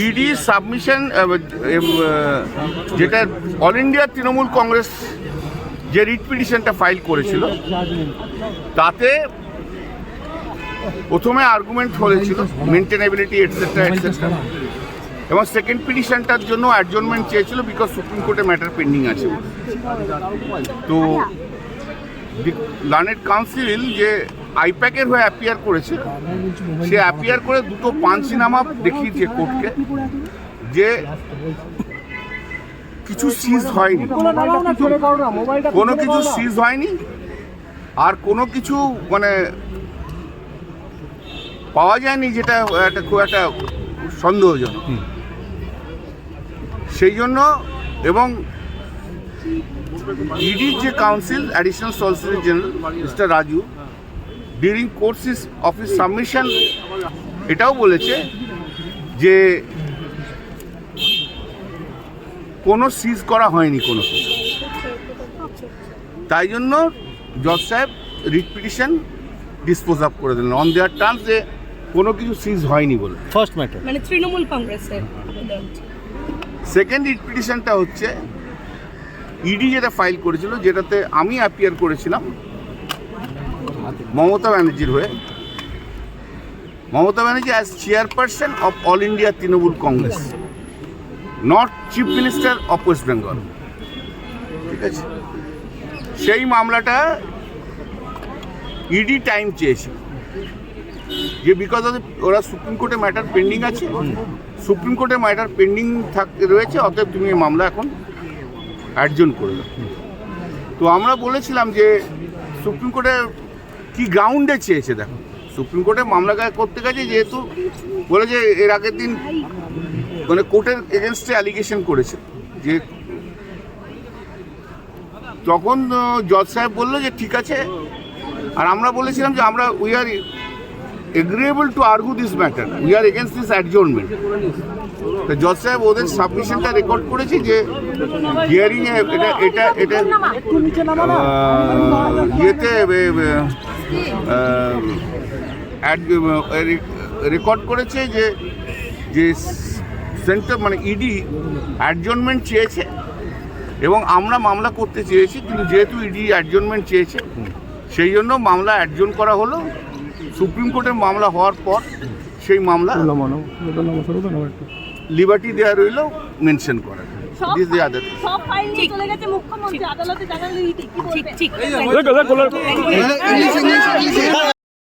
ED submission যেটা all India Trinamool Congress যে writ পিটিশনটা file করেছিল তাতে প্রথমে আর্গুমেন্ট হয়েছিল মেনটেনেবিলিটি এটসেট্রা এটসেট্রা, এবং সেকেন্ড পিটিশনটার জন্য অ্যাডজর্নমেন্ট চেয়েছিল বিকজ সুপ্রিম কোর্টে ম্যাটার পেন্ডিং আছে। তো লার্নেড কাউন্সিল যে আইপ্যাকের হয়ে অ্যাপিয়ার করেছে, সে অ্যাপিয়ার করে দুটো পাঞ্চনামা দেখিয়েছে কোর্টকে যে কিছু সিজ হয়নি, কোনো কিছু সিজ হয়নি, আর কোনো কিছু মানে পাওয়া যায়নি যেটা খুব একটা সন্দেহজনক। সেই জন্য এবং ইডির যে council additional solicitor general mister Raju during course of his submission এটাও বলেছে যে কোনো সিজ করা হয়নি কোনো কিছু। তাই জন্য জজ সাহেব রিট পিটিশন ডিসপোজ আপ করে দিলেন অন দেয়ার টার্মস যে কোনো কিছু সিজ হয়নি বলে। ফার্স্ট ম্যাটার মানে তৃণমূল কংগ্রেসের সেকেন্ড রিট পিটিশনটা হচ্ছে ইডি যেটা ফাইল করেছিল, যেটাতে আমি অ্যাপিয়ার করেছিলাম মমতা ব্যানার্জির হয়ে। Mamata Banerjee as chairperson of all India Trinamool Congress, not chief minister of West Bengal. ঠিক আছে, সেই মামলাটা ইডি টাইম চেয়েছিল যে বিকজ অফ ওরা সুপ্রিম কোর্টে ম্যাটার পেন্ডিং আছে, সুপ্রিম কোর্টে ম্যাটার পেন্ডিং রয়েছে, অতএব তুমি এই মামলা এখন অ্যাডজন করে দাও। তো আমরা বলেছিলাম যে সুপ্রিম কোর্টে কি গ্রাউন্ডে চেয়েছে। দেখো, সুপ্রিম কোর্টে মামলা করতে গেছে যেহেতু বলে যে এর আগের দিন মানে কোর্টের এগেনস্টে অ্যালিগেশন করেছে, যে তখন জজ সাহেব বললো যে ঠিক আছে, আর আমরা বলেছিলাম যে আমরা we are agreeable to argue this matter, we are against this adjournment. তো জজ সাহেব ওদের সাবমিশনটা রেকর্ড করেছি যে হিয়ারিংয়ে এটা ইয়েতে রেকর্ড করেছে যে সেন্টার মানে ইডি অ্যাডজর্নমেন্ট চেয়েছে এবং আমরা মামলা করতে চেয়েছি, কিন্তু যেহেতু ইডি অ্যাডজর্নমেন্ট চেয়েছে সেই জন্য মামলা অ্যাডজর্ন করা হলো। সুপ্রিম কোর্টের মামলা হওয়ার পর সেই মামলা লিবার্টি দেওয়া রইল মেনশন করা। সব ফাইল নিয়ে চলে গেছে মুখ্যমন্ত্রী আদালতে জানালো ইডি, কি বলবেন? ঠিক